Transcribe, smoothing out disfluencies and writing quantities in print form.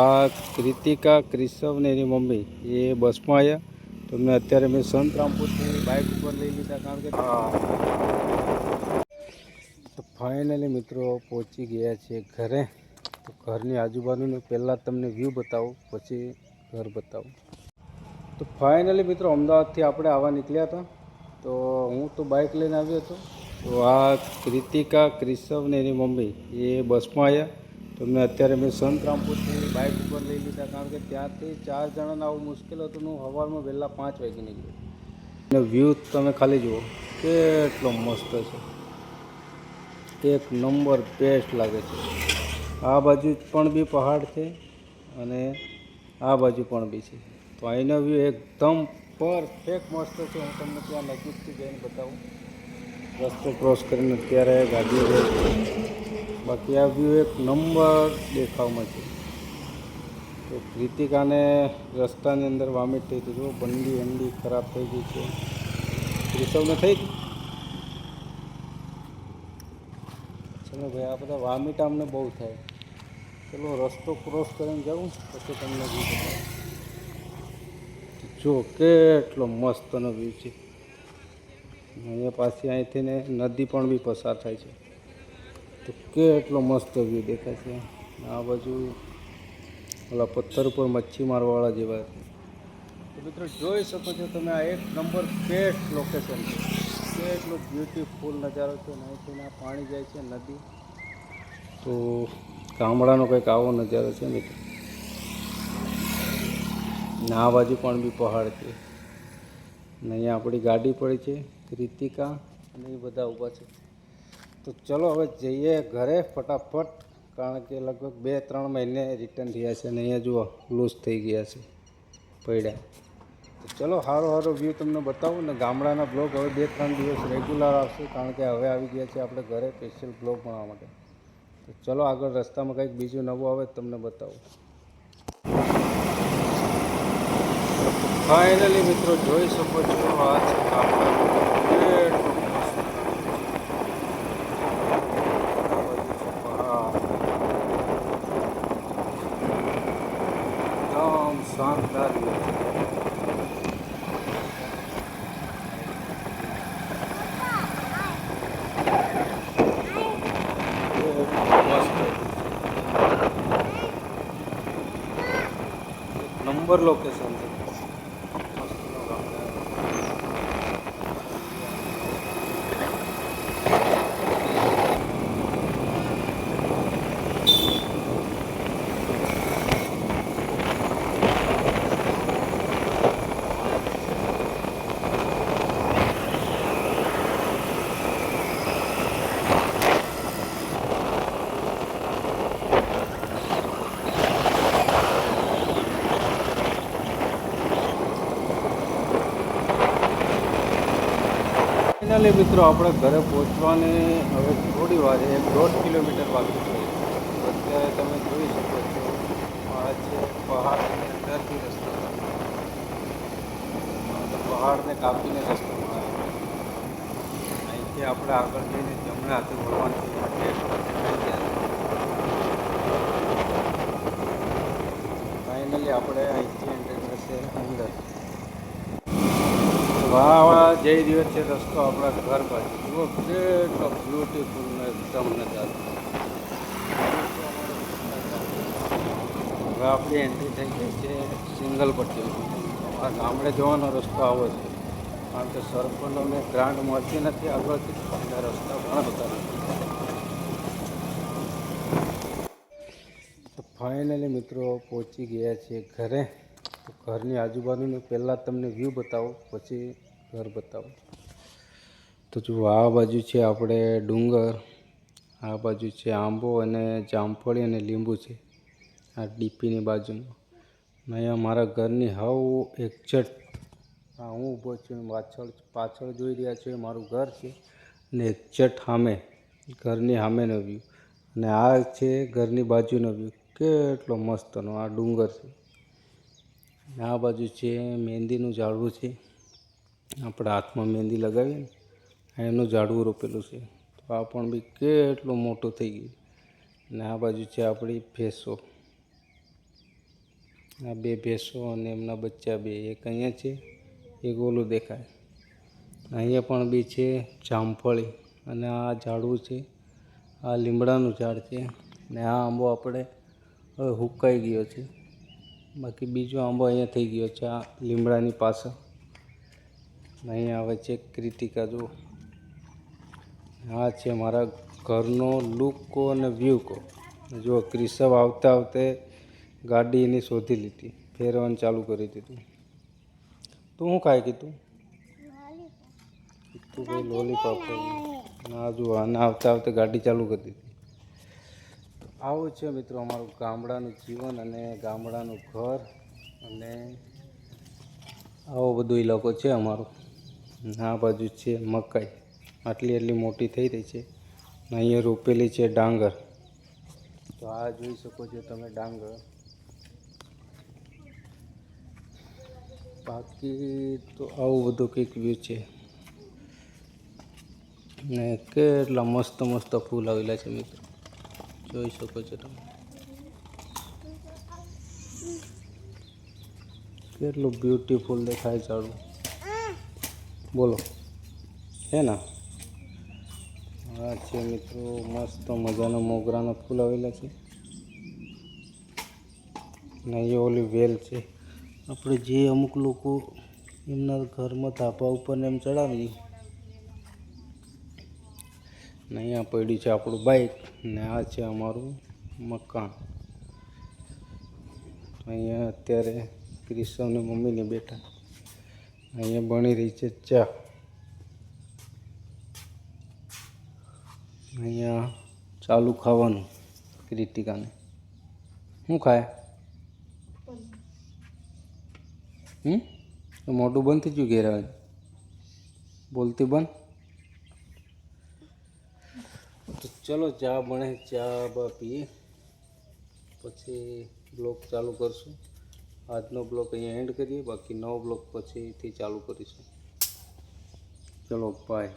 આ કૃતિકા કેશવ ને એની મમ્મી એ બસમાં આવ્યા. તમને અત્યારે મેં સંતરામપુરથી બાઇક ઉપર લઈ લીધા, કારણ કે તો ફાઇનલી મિત્રો પહોંચી ગયા છે ઘરે. તો ઘરની આજુબાજુનું પહેલાં તમને વ્યૂ બતાવું, પછી ઘર બતાવું. તો ફાઇનલી મિત્રો અમદાવાદથી આપણે આવવા નીકળ્યા હતા. તો હું તો બાઇક લઈને આવ્યો હતો. તો આ કૃતિકા કેશવ ને એની મમ્મી એ બસમાં આવ્યા. તમને અત્યારે મેં સંતરામપુરથી બાઇક ઉપર લઈ લીધા, કારણ કે ત્યાંથી 4 જણાને આવું મુશ્કેલ હતું. હું સવારમાં વહેલા 5 વાગે નીકળ્યો. અને વ્યૂ તમે ખાલી જુઓ, કેટલો મસ્ત છે, એક નંબર બેસ્ટ લાગે છે. આ બાજુ પણ બી પહાડ છે અને આ બાજુ પણ બી છે. તો અહીંનો વ્યૂ એકદમ પરફેક્ટ મસ્ત છે. હું તમને ત્યાં નજીકથી જઈને બતાવું. રસ્તો ક્રોસ કરીને અત્યારે ગાડી રહે છે. બાકી આ વ્યૂ એક નંબર દેખાવમાં છે. તો કૃતિકાને રસ્તાની અંદર વોમિટ થઈ હતી. જો બંડી વંડી ખરાબ થઈ ગઈ છે. કેશવને થઈ ગઈ. ચલો ભાઈ, આ બધા વોમિટ અમને બહુ થાય. ચલો રસ્તો ક્રોસ કરીને જાઉં પછી તમને વ્યૂ બતાવું. જો કેટલો મસ્તનો વ્યૂ છે. અહીંયા પાછી અહીંથી ને નદી પણ બી પસાર થાય છે. તો કેટલો મસ્ત વ્યૂ દેખાય છે. આ બાજુ ઓલા પથ્થર ઉપર મચ્છી મારવાવાળા જેવા છે. તો મિત્રો જોઈ શકો છો તમે, આ એક નંબર બેસ્ટ લોકેશન છે. કેટલો બ્યુટીફુલ નજારો છે. અહીંથી પાણી જાય છે, નદી. તો ગામડાનો કંઈક આવો નજારો છે મિત્રો. ને આ બાજુ પણ બી પહાડ છે. ને અહીંયા આપણી ગાડી પડી છે, કૃતિકા અને એ બધા ઊભા છે. તો ચલો હવે જઈએ ઘરે ફટાફટ, કારણ કે લગભગ 2-3 મહિને રિટર્ન થયા છે અને અહીંયા જુઓ લૂઝ થઈ ગયા છે, પડ્યા. તો ચલો સારો વ્યૂ તમને બતાવું. ને ગામડાના બ્લોગ હવે 2-3 દિવસ રેગ્યુલર આવશે, કારણ કે હવે આવી ગયા છે આપણે ઘરે સ્પેશિયલ બ્લોગ બનાવવા માટે. તો ચલો આગળ રસ્તામાં કંઈક બીજું નવું આવે તમને બતાવું. ફાઇનલી મિત્રો જોઈ શકો છો, આ છે ગામડાનું કેટલું મસ્ત એકદમ શાનદાર વ્યૂ છે. નંબર લોકેશન છે. ફાઇનલી મિત્રો આપણે ઘરે પહોંચવાની હવે થોડી વાર, 1-1.5 કિલોમીટર બાકી છે. અત્યારે તમે જોઈ શકો છો, આ છે પહાડની અંદરથી રસ્તો. પહાડને કાપીને રસ્તો બનાવ્યો. અહીંથી આપણે આગળ જઈને જમણા હાથે વળવાનું છે. ફાઇનલી આપણે અહીંથી એન્ટર થશે અંદર. વાહ, જઈ રહ્યો છે રસ્તો આપણા ઘર બાજુ. જુઓ કેટલો બ્યુટીફુલ ને એકદમ નજારો. હવે આપણી એન્ટ્રી થઈ ગઈ છે સિંગલ પટ્ટી. આ ગામડે જવાનો રસ્તો આવો છે, કારણ કે સરપંચોને ગ્રાન્ટ મળતી નથી આગળથી, એટલે રસ્તા ઘણા બધા નથી. તો ફાઇનલી મિત્રો પહોંચી ગયા છીએ ઘરે. તો ઘરની આજુબાજુનું પહેલાં તમને વ્યૂ બતાવું, પછી ઘર બતાવું. તો જો આ બાજુ છે આપણે ડુંગર, આ બાજુ છે આંબો અને જામફળી અને લીંબુ છે, આ ડીપીની બાજુમાં. અહીંયા મારા ઘરની હાવ એક્ઝેક્ટ, હા હું ઊભો છું પાછળ જોઈ રહ્યા છો એ મારું ઘર છે. અને એક્ઝેક્ટ સામે, ઘરની સામેનો વ્યૂ. અને આ છે ઘરની બાજુનો વ્યૂ. કેટલો મસ્તનો આ ડુંગર છે. આ બાજુ છે મહેંદીનું ઝાડવું છે. આપણે હાથમાં મહેંદી લગાવીએ ને, એનું ઝાડવું રોપેલું છે. તો આ પણ બી કેટલું મોટું થઈ ગયું. અને આ બાજુ છે આપણી ભેંસો. આ બે ભેંસો અને એમના બચ્ચા બે, એક અહીંયા છે, એક ઓલું દેખાય. અહીંયા પણ બી છે જામફળી, અને આ ઝાડવું છે, આ લીમડાનું ઝાડ છે. ને આ આંબો આપણે હવે હુકાઈ ગયો છે. બાકી બીજો આંબો અહીંયા થઈ ગયો છે આ લીમડાની પાછળ. અહીંયા આવે છે ક્રિતિકા. જુઓ, આ છે મારા ઘરનો લુક કહો અને વ્યૂ કહો. જો ક્રિશવ આવતા આવતે ગાડી એની શોધી લીધી, ફેરવાનું ચાલુ કરી દીધું. તું શું ખાય કીધું? તું ભાઈ લોલીપોપ ના જુઓ, આને આવતા આવતે ગાડી ચાલુ કરી દીધી. આવું છે મિત્રો અમારું ગામડાનું જીવન અને ગામડાનું ઘર, અને આવો બધો ઇલાકો છે અમારો. આ બાજુ છે મકાઈ, આટલી આટલી મોટી થઈ રહી છે. અહીંયા રોપેલી છે ડાંગર. તો આ જોઈ શકો છો તમે ડાંગર. બાકી તો આવું બધું કંઈક વ્યૂ છે. ને કેટલા મસ્ત મસ્ત ફૂલ આવેલા છે મિત્રો, જોઈ શકો છો તમે. કેટલું બ્યુટીફુલ દેખાય ઝાડું. બોલો, હે ને? હા છે મિત્રો, મસ્ત મજાના મોગરાના ફૂલ આવેલા છે. ને એ ઓલી વેલ છે, આપણે જે અમુક લોકો એમના ઘરમાં ધાબા ઉપર ને એમ ચડાવીએ. ને અહીંયા પડ્યું છે આપણું બાઇક, ને આ છે અમારું મકાન. અહીંયા અત્યારે ક્રિશવને મમ્મીને બેઠા. અહીંયા બની રહી છે ચા. અહીંયા ચાલુ ખાવાનું ક્રિતિકાને. શું ખાય? તો મોટું બંધ થઈ ગયું ઘેર આવે, બોલતી બંધ. તો ચલો ચા બને, ચા બા પીએ, પછી બ્લોગ ચાલુ કરશું. આજનો બ્લોગ અહીંયા એન્ડ કરીએ, બાકી નવો બ્લોગ પછીથી ચાલુ કરીશું. ચલો બાય.